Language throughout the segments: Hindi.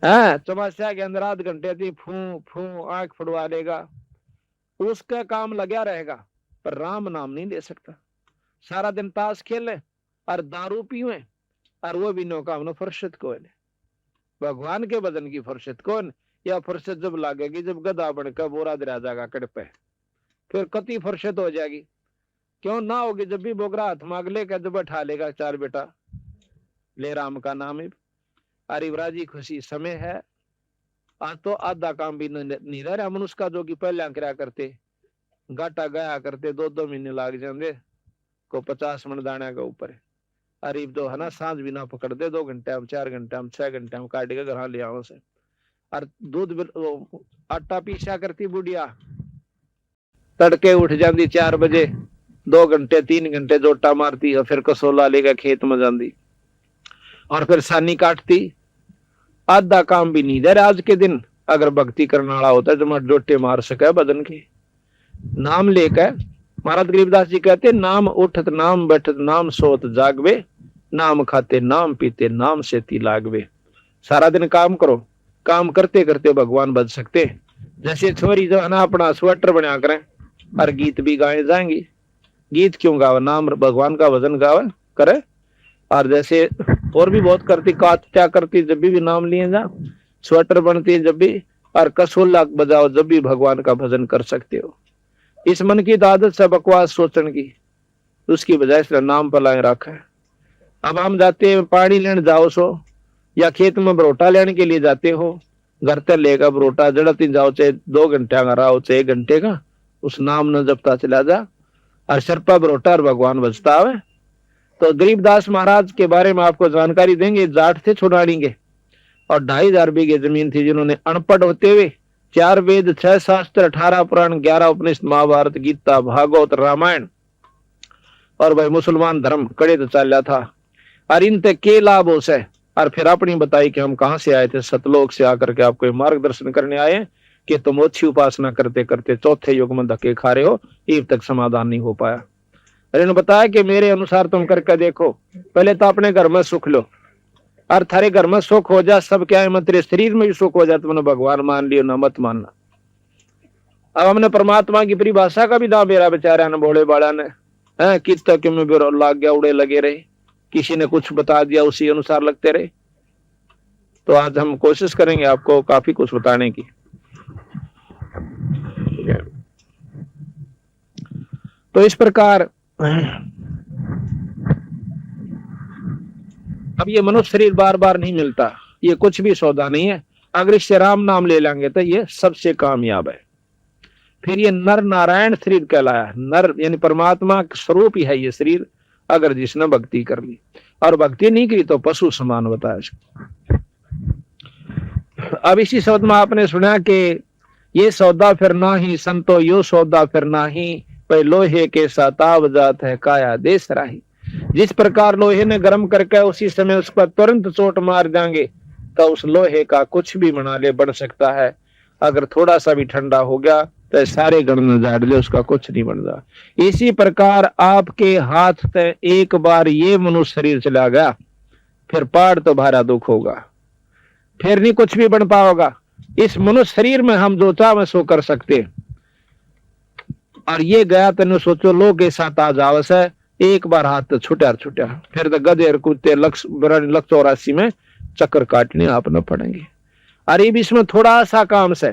है, चौमासा के अंदर आध घंटे थी फू फू आंख फड़वा लेगा, उसका काम लगा रहेगा, पर राम नाम नहीं ले सकता। सारा दिन ताश खेले और दारू पीवे, और वो भी नो काम नो फुर्सत कौन है, भगवान के भजन की फुर्सत कौन। या फुर्सत जब लागेगी जब गधा बनकर बोरा दरा जाएगा कड़ पे, फिर कति फुर्सत हो जाएगी, क्यों ना होगी। जब भी बोगरा हाथ मांग लेगा जब बैठा लेगा चार बेटा ले राम का नाम है, अरे राजी खुशी समय है। आज तो आधा काम भी नहीं रह रहा मनुष्य का, जो कि पहले करा करते गाटा गया करते 2-2 महीने लाग जाते को 50 मन दाने के ऊपर। अरे तो है ना सांझ भी ना पकड़ दे, 2 घंटे में 4 घंटे में 6 घंटे में काट के घर ले आओ से। और दूध आटा पीसा करती बुढ़िया, तड़के उठ जाती 4 बजे, 2 घंटे 3 घंटे जोटा मारती और फिर कसोला लेकर खेत में जाती और फिर सानी काटती। आधा काम भी नहीं दे आज के दिन। अगर भक्ति करने वाला होता है जो जोटे मार सके बदन के, नाम लेकर। महाराज गरीबदास जी कहते नाम उठत नाम बैठत नाम सोत जागवे, नाम खाते नाम पीते नाम से ती लागवे। सारा दिन काम करो, काम करते करते भगवान बच सकते। जैसे छोरी जो है ना अपना स्वेटर बना करें और गीत भी गाए जाएंगी, गीत क्यों गावे, नाम भगवान का भजन गावे करे। और जैसे और भी बहुत करती, क्या करती जब भी नाम लिए जा, स्वेटर बनती जब भी, और कसोला बजाओ जब भी भगवान का भजन कर सकते हो। इस मन की आदत से बकवास सोचने की, उसकी बजाय से नाम पलाए रखा है। अब हम जाते हैं पानी लेने जाओ सो, या खेत में बरोटा लेने के लिए जाते हो, घर तक लेकर बरोटा जड़ती जाओ, चाहे 2 घंटे का रहा हो चाहे 1 घंटे का, उस नाम न जपता चला जा और सरपा बरोटा और भगवान बचता है। तो गरीबदास महाराज के बारे में आपको जानकारी देंगे। जाट थे छुड़ानी के और 2,500 बीघे जमीन थी, जिन्होंने अनपढ़ होते हुए 4 वेद 6 शास्त्र 18 पुराण 11 उपनिषद महाभारत गीता भागवत रामायण और भाई मुसलमान धर्म कड़े तो चल था। और इन तक के लाभ हो से, और फिर अपनी बताई कि हम कहां से आए थे, सतलोक से आकर के आपको मार्गदर्शन करने आए कि तुम अच्छी उपासना करते करते चौथे युग में धक्के खा रहे हो, अब तक समाधान नहीं हो पाया। अरे ने बताया कि मेरे अनुसार तुम करके देखो, पहले तो अपने घर में सुख लो, और थारे घर में सुख हो जा सब क्या है, मत तेरे शरीर में भी सुख हो जाए, तुमने भगवान मान लियो ना मत मानना। अब हमने परमात्मा की परिभाषा का भी दाम मेरा बेचारा ने भोले बाड़ा ने कित तक में भी लाग गया, उड़े लगे रहे, किसी ने कुछ बता दिया उसी अनुसार लगते रहे। तो आज हम कोशिश करेंगे आपको काफी कुछ बताने की। तो इस प्रकार अब ये मनुष्य शरीर बार बार नहीं मिलता, ये कुछ भी सौदा नहीं है। अगर इससे राम नाम ले लेंगे तो ये सबसे कामयाब है। फिर ये नर नारायण शरीर कहलाया, नर यानी परमात्मा स्वरूप ही है ये शरीर, अगर जिसने भक्ति कर ली, और भक्ति नहीं की तो पशु समान बताया। अब इसी शब्द में आपने सुना कि ये सौदा फिर ना ही संतो यो सौदा फिर ना ही, पे लोहे के साताव जात है काया देश राही। जिस प्रकार लोहे ने गर्म करके उसी समय उस पर तुरंत चोट मार देंगे तो उस लोहे का कुछ भी बना ले बन सकता है, अगर थोड़ा सा भी ठंडा हो गया तो सारे गण में झाड़ ले उसका कुछ नहीं बन रहा। इसी प्रकार आपके हाथ से एक बार ये मनुष्य शरीर चला गया, फिर पार तो भारा दुख होगा, फिर नहीं कुछ भी बन पाओगा। इस मनुष्य शरीर में हम जो चाहे सो कर सकते, और ये गया तेने सोचो लोग के साथ आ जाओ से एक बार हाथ तो छुटा फिर तो गधे कुत्ते 184 में चक्कर काटने आपने पड़ेंगे। अरे भी इसमें थोड़ा सा काम से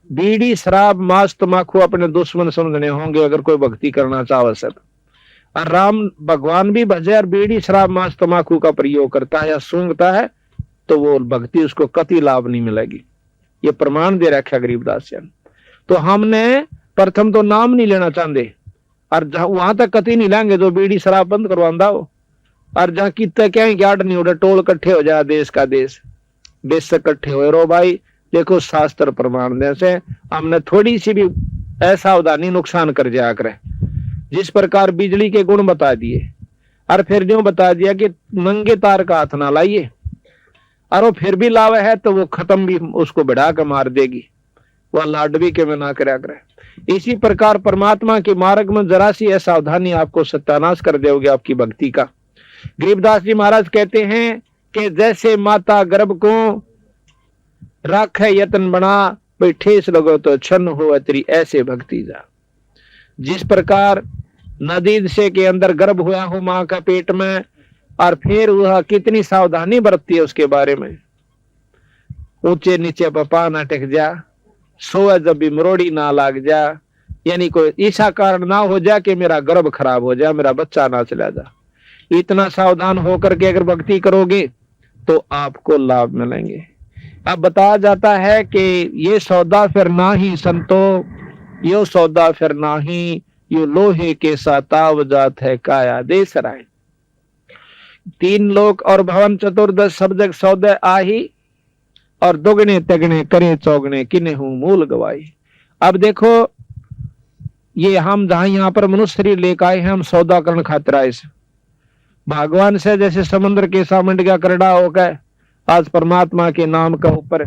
बीड़ी शराब मांस तमाकू अपने दुश्मन समझने होंगे अगर कोई भक्ति करना चाहे सब। और राम भगवान भी भजे और बीड़ी शराब मांस तमाकू का प्रयोग करता है या सूंघता है तो वो भक्ति उसको कति लाभ नहीं मिलेगी। ये प्रमाण दे रखा गरीबदास जी। तो हमने प्रथम तो नाम नहीं लेना चाहते, और वहां तक कति नहीं लेंगे जो बीड़ी शराब बंद करवांदा हो, और जहां कितने क्या गार्ड नहीं उड़े टोल इकट्ठे हो जाए देश का देश बेशक इकट्ठे हो रो भाई। देखो शास्त्र प्रमाण दे से हमने थोड़ी सी भी असावधानी नुकसान कर जाया करे। जिस प्रकार बिजली के गुण बता दिए और फिर जो बता दिया कि नंगे तार का हाथ ना लाइए, और वो फिर भी लावे है तो वो खत्म भी उसको बढ़ा कर मार देगी, वह लाडवी के में ना करा करे। इसी प्रकार परमात्मा के मार्ग में जरा सी असावधानी आपको सत्यानाश कर देगी आपकी भक्ति का। गरीबदास जी महाराज कहते हैं कि जैसे माता गर्भ को राखे यत्न बना, भाई ठेस लगो तो छन्न हो तेरी ऐसे भक्ति जा। जिस प्रकार नदी से के अंदर गर्भ हुआ हो माँ का पेट में, और फिर वह कितनी सावधानी बरतती है उसके बारे में। ऊंचे नीचे पपा ना टेक जा, सोए जब भी मरोड़ी ना लाग जा, यानी कोई ऐसा कारण ना हो जा कि मेरा गर्भ खराब हो जाए, मेरा बच्चा ना चला जा। इतना सावधान होकर के अगर भक्ति करोगे तो आपको लाभ मिलेंगे। अब बताया जाता है कि ये सौदा फिर ना ही संतो, यो सौदा फिर ना ही, यो लोहे के साताव जात है काया देश राय। तीन लोक और भवन चतुर्दश सब जग सौदे आही, और दोगुने तगने करे चौगने किने हूं मूल गवाई। अब देखो ये हम जहां यहाँ पर मनुष्य शरीर लेकर आए हैं, हम सौदा करण खातिर आए से भगवान से, जैसे समुद्र के सामंड का करड़ा होकर आज परमात्मा के नाम का ऊपर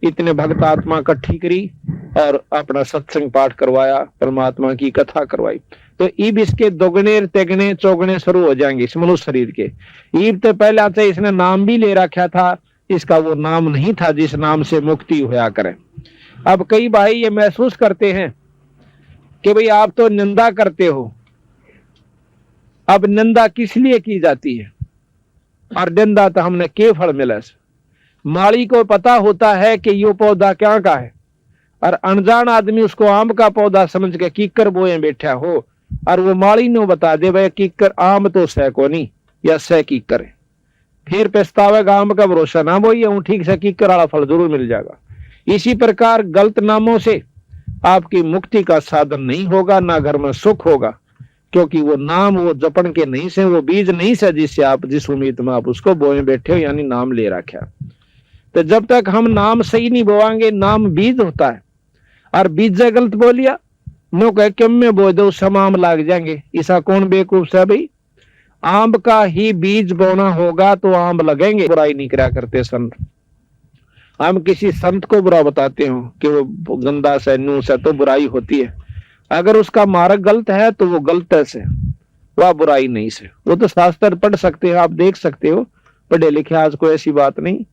इतने भक्त आत्मा इकट्ठी करी और अपना सत्संग पाठ करवाया, परमात्मा की कथा करवाई। तो ईब इसके दोगुने तेगने चौगुने शुरू हो जाएंगे इस मनुष्य शरीर के। ईब तो पहले आते इसने नाम भी ले रखा था, इसका वो नाम नहीं था जिस नाम से मुक्ति होया करे। अब कई भाई ये महसूस करते हैं कि भाई आप तो निंदा करते हो। अब निंदा किस लिए की जाती है, और निंदा तो हमने के फल मिला। माली को पता होता है कि ये पौधा क्या का है, और अनजान आदमी उसको आम का पौधा समझ के कीकर बोए बैठा हो, और वो माली ने बता दे भाई कीकर आम तो सह को नहीं या सह कीकर है, फिर पछतावेगा आम का भरोसा ना बोइए, हूं ठीक से कीकर वाला फल जरूर मिल जाएगा। इसी प्रकार गलत नामों से आपकी मुक्ति का साधन नहीं होगा, ना घर में सुख होगा, क्योंकि वो नाम वो जपन के नहीं से, वो बीज नहीं से जिससे आप जिस उम्मीद में आप उसको बोए बैठे हो, यानी नाम ले रखा। तो जब तक हम नाम सही नहीं बोवाएंगे, नाम बीज होता है, और बीज गलत बोलिया नो कह किम में बो दो सब आम लाग जाएंगे। ऐसा कौन बेवकूफ है भाई, आम का ही बीज बोना होगा तो आम लगेंगे। बुराई नहीं करा करते संत, हम किसी संत को बुरा बताते हो कि वो गंदा से नू से, तो बुराई होती है। अगर उसका मार्ग गलत है तो वो गलत है से, वह बुराई नहीं से। वो तो शास्त्र पढ़ सकते हो, आप देख सकते हो, पढ़े लिखे आज कोई ऐसी बात नहीं।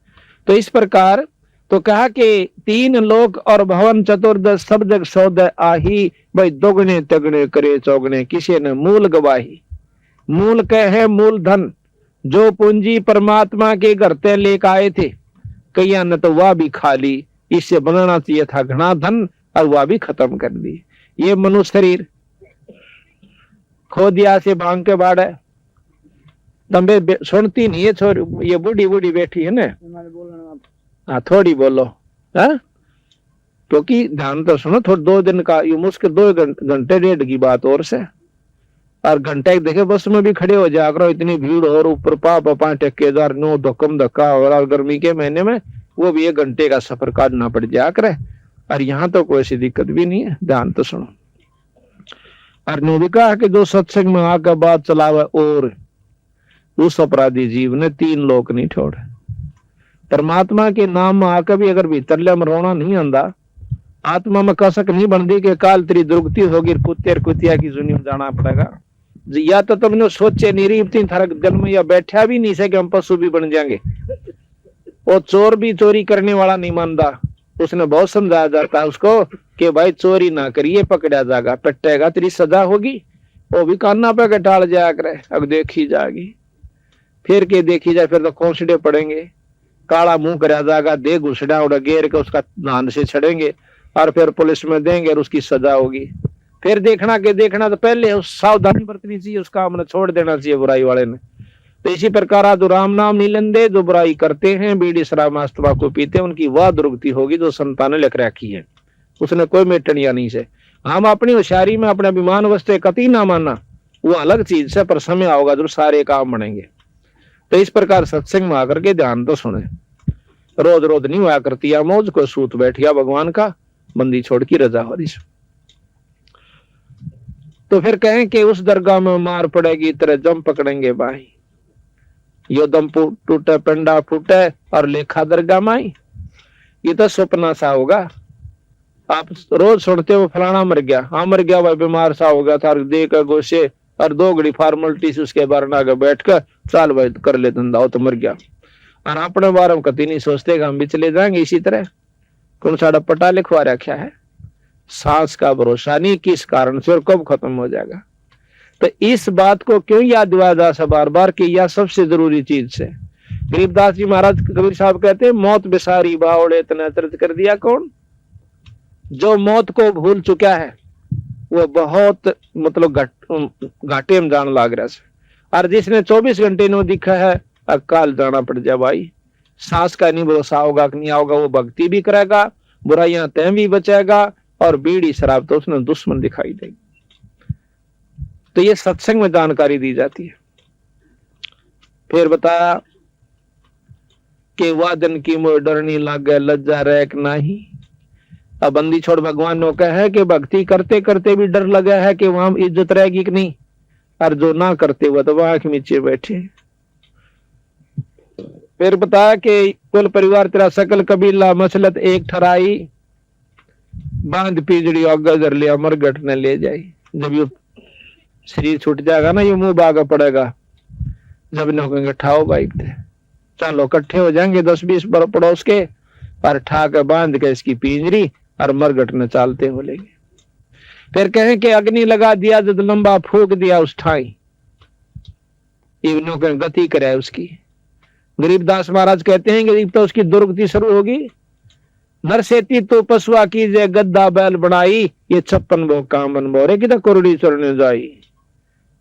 तो इस प्रकार तो कहा कि तीन लोक और भवन चतुर्दश सब जग सौदे आही, भाई दोगुने तगने करे चौगने किसी ने मूल गवाही। मूल कहे मूल धन, जो पूंजी परमात्मा के घर ते लेकर आए थे, कईया ने तो वह भी खा ली, इससे बनाना चाहिए था घना धन और वह भी खत्म कर दी। ये मनुष्य शरीर खो दिया से भांग के बाड़ है, तंबे सुनती नहीं है छोरी, ये बूढ़ी बूढ़ी बैठी है ना, हाँ थोड़ी बोलो है, क्योंकि ध्यान तो सुनो थोड़ा। 2 दिन का ये मुश्किल 2 घंटे 1.5 की बात और से, और घंटे देखे बस में भी खड़े हो जाया करो, इतनी भीड़ और ऊपर पा ठेकेदार नो धक्कम धक्का, और गर्मी के महीने में वो भी 1 घंटे का सफर काटना पड़ जाया करे। और यहाँ तो कोई ऐसी दिक्कत भी नहीं है, ध्यान तो सुनो। और ने भी कहा कि जो सत्संग में आकर बात चलावे और उस अपराधी जीव ने 3 लोक नहीं छोड़े। परमात्मा के नाम में आकर भी अगर भीतर में रोना नहीं आंदा, आत्मा में कसक नहीं बनती कि काल तेरी दुर्गति होगी, कुत्ते कुतिया की जुनी में जाना पड़ेगा। या तो तुमने सोचे नहीं रही थारा जन्म, या बैठा भी नहीं से कि हम पशु भी बन जाएंगे। और चोर भी चोरी करने वाला नहीं मानता, उसने बहुत समझाया जाता है उसको कि भाई चोरी ना करिए, पकड़ा जाएगा, पट्टेगा, तेरी सजा होगी। वो भी कान्ना पे के टाल जाया करे, अब देखी जाएगी, फिर के देखी जाए, फिर तो खोसड़े पड़ेंगे, काला मुंह करा जाएगा, दे घुसड़ा उड़ा गेर के उसका धान से छड़ेंगे, और फिर पुलिस में देंगे और उसकी सजा होगी। फिर देखना के देखना तो पहले सावधानी बरतनी चाहिए, उसका हमने छोड़ देना चाहिए बुराई वाले ने। तो इसी प्रकार आज राम नाम नहीं लेंदे, जो बुराई करते हैं, बीड़ी शराब मांस तंबाकू पीते हैं, उनकी वह दुर्गति होगी जो संतान ने लिख रखी है, उसने कोई मेटनिया नहीं से। हम अपनी होशियारी में अपने अभिमान वस्ते कति ना मानना, वो अलग चीज से, पर समय आओगा जो सारे काम बनेंगे। तो इस प्रकार सत्संग में आकर के ध्यान तो सुने, रोज रोज नहीं हुआ करती या मौज को सूत बैठ गया भगवान का, बंदी छोड़ की रजा हो रही। तो फिर कहें कि उस दरगाह में मार पड़ेगी तरह जम पकड़ेंगे भाई, यो दम टूटे पेंडा फूटे और लेखा दरगाह माई। ये तो सपना सा होगा, आप रोज सुनते हो फलाना मर गया, हाँ मर गया भाई, बीमार सा हो गया था, दे कर गोशे और 2 घड़ी फॉर्मेलिटी से उसके बारे में आगे बैठ कर चाल भाई कर ले धंधा हो तो मर गया। और अपने बारे में कभी नहीं सोचते कि हम भी चले जाएंगे इसी तरह। कौन साड़ा पटा लिखवा रखा है, सांस का भरोसा नहीं किस कारण से और कब खत्म हो जाएगा। तो इस बात को क्यों याद दिलाया जा सा बार बार कि यह सबसे जरूरी चीज है। गरीबदास जी महाराज कबीर साहब कहते हैं, मौत बिसारी बावड़े इतना दर्द कर दिया कौन। जो मौत को भूल चुका है वो बहुत मतलब घाटे में जान लाग रहा है। और जिसने 24 घंटे नो दिखा है अकाल जाना पड़ जाए भाई। सांस का नहीं भरोसा होगा कि नहीं आओगा, वो भक्ति भी करेगा, बुराइयां तय भी बचेगा, और बीड़ी शराब तो उसने दुश्मन दिखाई देगी। तो ये सत्संग में जानकारी दी जाती है। फिर बताया कि वादन की मोह डरनी लागे लज्जा रैक नाही। अब बंदी छोड़ भगवान ने कहा है कि भक्ति करते करते भी डर लगा है कि वहां इज्जत रहेगी कि नहीं, और जो ना करते वो तो आंख नीचे बैठे। फिर बताया कि कुल परिवार तेरा सकल कबीला मसलत एक ठराई, बांध पिजड़ी अगर लिया मरगट ने ले जाई। जब ये शरीर छूट जाएगा ना, ये मुंह भागा पड़ेगा। जब इन्हों कहेंगे ठाओ बाइक थे, चलो इकट्ठे हो जाएंगे 10-20 पड़ोस के, और ठा के बांध के इसकी पिंजरी और मरगट में चालते हो लेंगे। फिर कहें कि अग्नि लगा दिया, जब लंबा फूक दिया उस ठाई, इन्हों कहें गति करे उसकी। गरीबदास महाराज कहते हैं कि तो उसकी दुर्गति शुरू होगी। नरसेती तो पशुआ की जे गद्दा बैल बनाई, ये 56 भोग कामन बोरे की तो कुरड़ी चढ़ने जाई।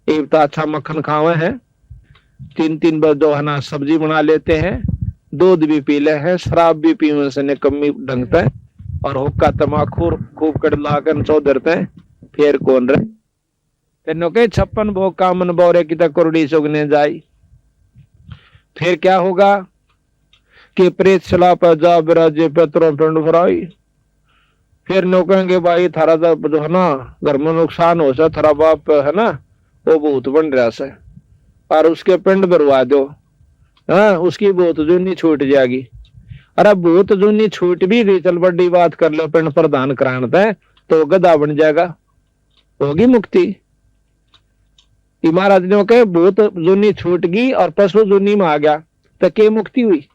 एक तो अच्छा मक्खन खावे हैं, 3-3 बार जो है ना सब्जी बना लेते हैं, दूध भी पी ले हैं, शराब भी पीने से निकम्मी ढंगते हैं, और हुक्का तमाकू खूब कड़ला कर चौधरते हैं। फिर कौन रहे तेनो के 56 भोग कामन बोरे की तो कुरड़ी चुगने जाई। फिर क्या होगा कि प्रेत सला पर जा बिराजे पेत्रों पिंड भराई। फिर नो कहेंगे भाई थारा जो है ना घर में नुकसान हो सा, थारा बाप है ना वो भूत बन रहा से, और उसके पिंड भरवा दो। हाँ, उसकी भूत जूनी छूट जाएगी। अरे भूत जूनी छूट भी गई, चल बड़ी बात कर लो, पिंड प्रदान कराना है तो गधा बन जाएगा, होगी मुक्ति। महाराज ने कहे भूत जूनी छूट गई और पशु जूनी में आ गया तो के मुक्ति हुई।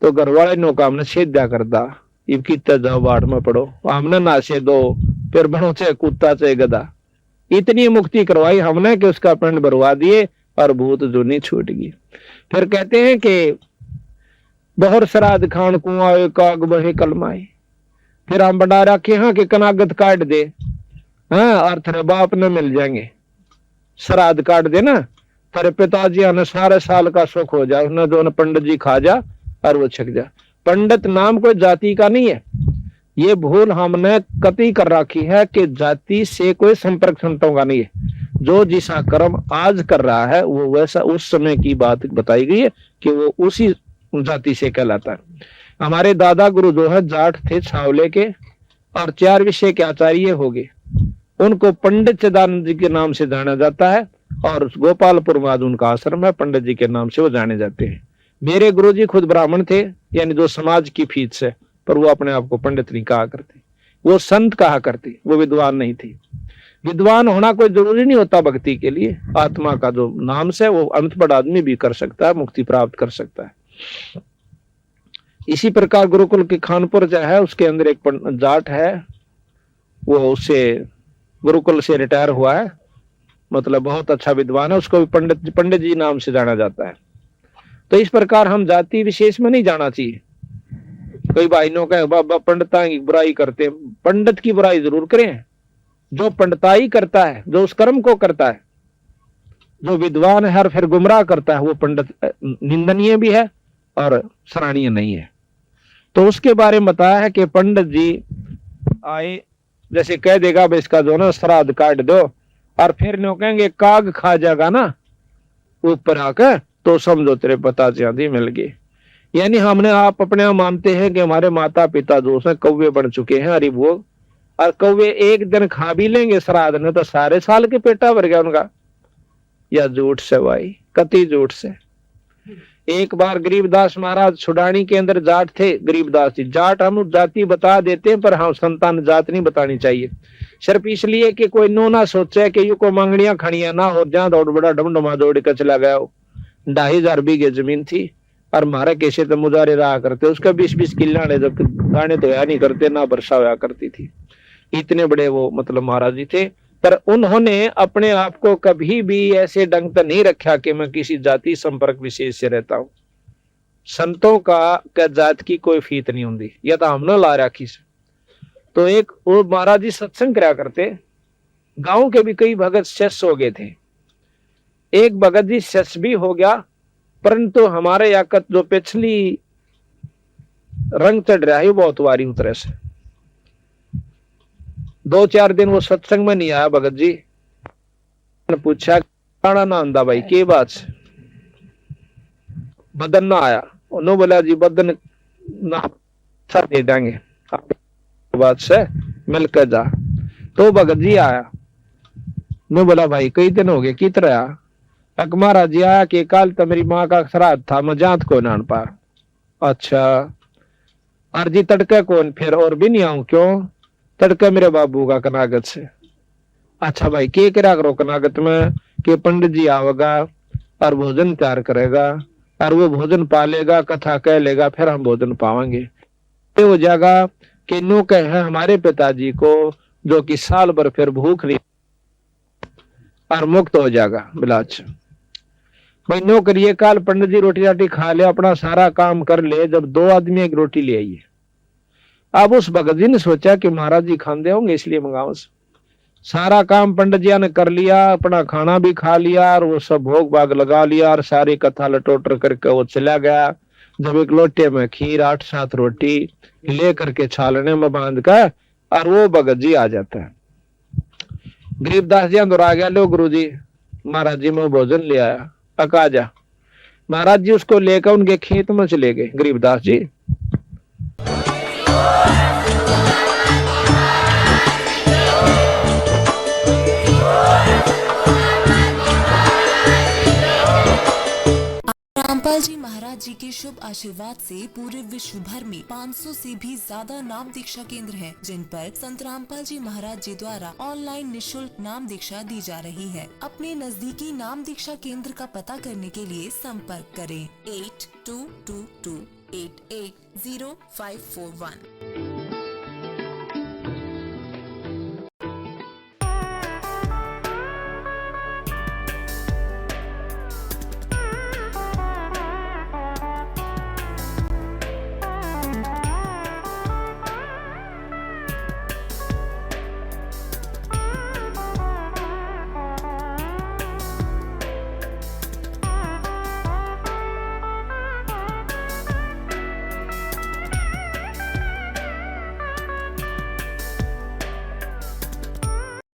तो घर वाले नो काम ने छेदा कर दा, इब कितना जाओ बाढ़ में पड़ो, हमने नाशे दो, फिर बनो चाहे कुत्ता चाहे गधा। इतनी मुक्ति करवाई हमने कि उसका पिंड भरवा दिए और भूत जूनी छूट गई। फिर कहते हैं कि बहर श्राद्ध खान कुआं काग बहे कलमाए। फिर हम बना रखे हाँ कि कनागत काट दे, हाँ, और तेरे बाप ने मिल जाएंगे। श्राद्ध काट दे ना, तेरे पिताजी ने सारे साल का सुख हो जाए, उसने जो पंडित जी खा जा और वो छिक जा। पंडित नाम कोई जाति का नहीं है। ये भूल हमने कतई कर रखी है कि जाति से कोई संपर्क संतों का नहीं है। जो जिसा कर्म आज कर रहा है वो वैसा उस समय की बात बताई गई है कि वो उसी जाति से कहलाता है। हमारे दादा गुरु जो है जाट थे छावले के, और 4 विषय के आचार्य हो गए। उनको पंडित चिदानंद जी के नाम से जाना जाता है, और गोपालपुर में आज उनका आश्रम है, पंडित जी के नाम से वो जाने जाते हैं। मेरे गुरुजी खुद ब्राह्मण थे, यानी जो समाज की फीस से, पर वो अपने आप को पंडित नहीं कहा करते, वो संत कहा करते, वो विद्वान नहीं थी। विद्वान होना कोई जरूरी नहीं होता भक्ति के लिए। आत्मा का जो नाम से वो अनपढ़ आदमी भी कर सकता है, मुक्ति प्राप्त कर सकता है। इसी प्रकार गुरुकुल के खानपुर जो है उसके अंदर एक जाट है, वो उससे गुरुकुल से रिटायर हुआ है, मतलब बहुत अच्छा विद्वान है, उसको भी पंडित जी नाम से जाना जाता है। तो इस प्रकार हम जाति विशेष में नहीं जाना चाहिए। कई भाइयों का बाबा पंडिता की बुराई करते, पंडित की बुराई जरूर करें। जो पंडिताई करता है, जो उस कर्म को करता है, जो विद्वान है और फिर गुमराह करता है, वो पंडित निंदनीय भी है और सराहनीय नहीं है। तो उसके बारे में बताया है कि पंडित जी आए, जैसे कह देगा भाई इसका जो ना श्राद्ध काट दो, और फिर नो कहेंगे काग खा जाएगा ना ऊपर आकर, तो समझो तेरे पता चांदी मिल गई। यानी हमने आप अपने आप मानते हैं कि हमारे माता पिता जो है कौवे बन चुके हैं हरि भोग, और कौवे एक दिन खा भी लेंगे श्राद्ध ने तो सारे साल के पेटा भर गया उनका। या झूठ से भाई, कति झूठ से। एक बार गरीबदास महाराज छुड़ानी के अंदर जाट थे। गरीबदास जी जाट हम जाति बता देते हैं, पर हम संतान जात नहीं बतानी चाहिए, सिर्फ इसलिए कि कोई नो ना सोचे कि यू को मांगड़ियां खड़ियां ना हो, जहां दौड़ बड़ा डमडमा दौड़ के चला गया हो। 2500 बीघे जमीन थी, और मारे कैसे तो मुजारे रहा करते, उसका 20-20 किला ने, जब गाने तो या नहीं करते ना वर्षा होया करती थी। इतने बड़े वो मतलब महाराज जी थे। पर उन्होंने अपने आप को कभी भी ऐसे ढंग पर नहीं रखा कि मैं किसी जाति संपर्क विशेष से रहता हूं। संतों का जात की कोई फीत नहीं होती, या तो हमने ला रखी से। तो एक वो महाराज जी सत्संग करा करते, गांव के भी कई भगत शेष हो गए थे। एक भगत जी शेष भी हो गया, परंतु हमारे याकत जो पिछली रंग चढ़ रहा है बहुत वारी उतरे से। 2-4 दिन वो सत्संग में नहीं आया भगत जी ने पूछा खाना ना आंदा भाई के बात से बदन ना आया। उन्होंने बोला जी बदन ना दे देंगे बात से मिलकर जा। तो भगत जी आया, ने बोला भाई कई दिन हो गए की तरह। अक महाराज जी आया कि कल तो मेरी माँ का श्राद्ध था, मैं जात को नान पा। अच्छा अर्जी तड़के कौन फिर और भी नहीं आऊं क्यों? तड़के मेरे बाबू का कनागत से। अच्छा भाई के करा करो कनागत में कि पंडित जी आवेगा और भोजन तैयार करेगा और वो भोजन पालेगा, कथा कह लेगा, फिर हम भोजन पावेंगे। ये हो जाएगा कि नो कहे हमारे पिताजी को जो कि साल भर फिर भूख नहीं और मुक्त हो जाएगा। बिलाच भाई नो करिए, कल पंडित जी रोटी राटी खा ले, अपना सारा काम कर ले। जब 2 आदमी एक रोटी ले आइए। अब उस भगत जी ने सोचा कि महाराज जी खाते होंगे इसलिए मंगाओ। सारा काम पंडित जी ने कर लिया, अपना खाना भी खा लिया और वो सब भोग भाग लगा लिया और सारी कथा लटोटर करके वो चला गया। जब एक लोटे में खीर 8-7 रोटी ले करके छालने में बांध कर और वो भगत जी आ जाता है। गरीबदास जी अंदर आ गया, लो गुरु जी महाराज जी मैं भोजन ले आया, पका जा। महाराज जी उसको लेकर उनके खेत में चले गए गरीबदास जी। रामपाल जी महाराज जी के शुभ आशीर्वाद से पूरे विश्व भर में 500 से भी ज्यादा नाम दीक्षा केंद्र हैं, जिन पर संत रामपाल जी महाराज जी द्वारा ऑनलाइन निशुल्क नाम दीक्षा दी जा रही है। अपने नजदीकी नाम दीक्षा केंद्र का पता करने के लिए संपर्क करें 8222880541।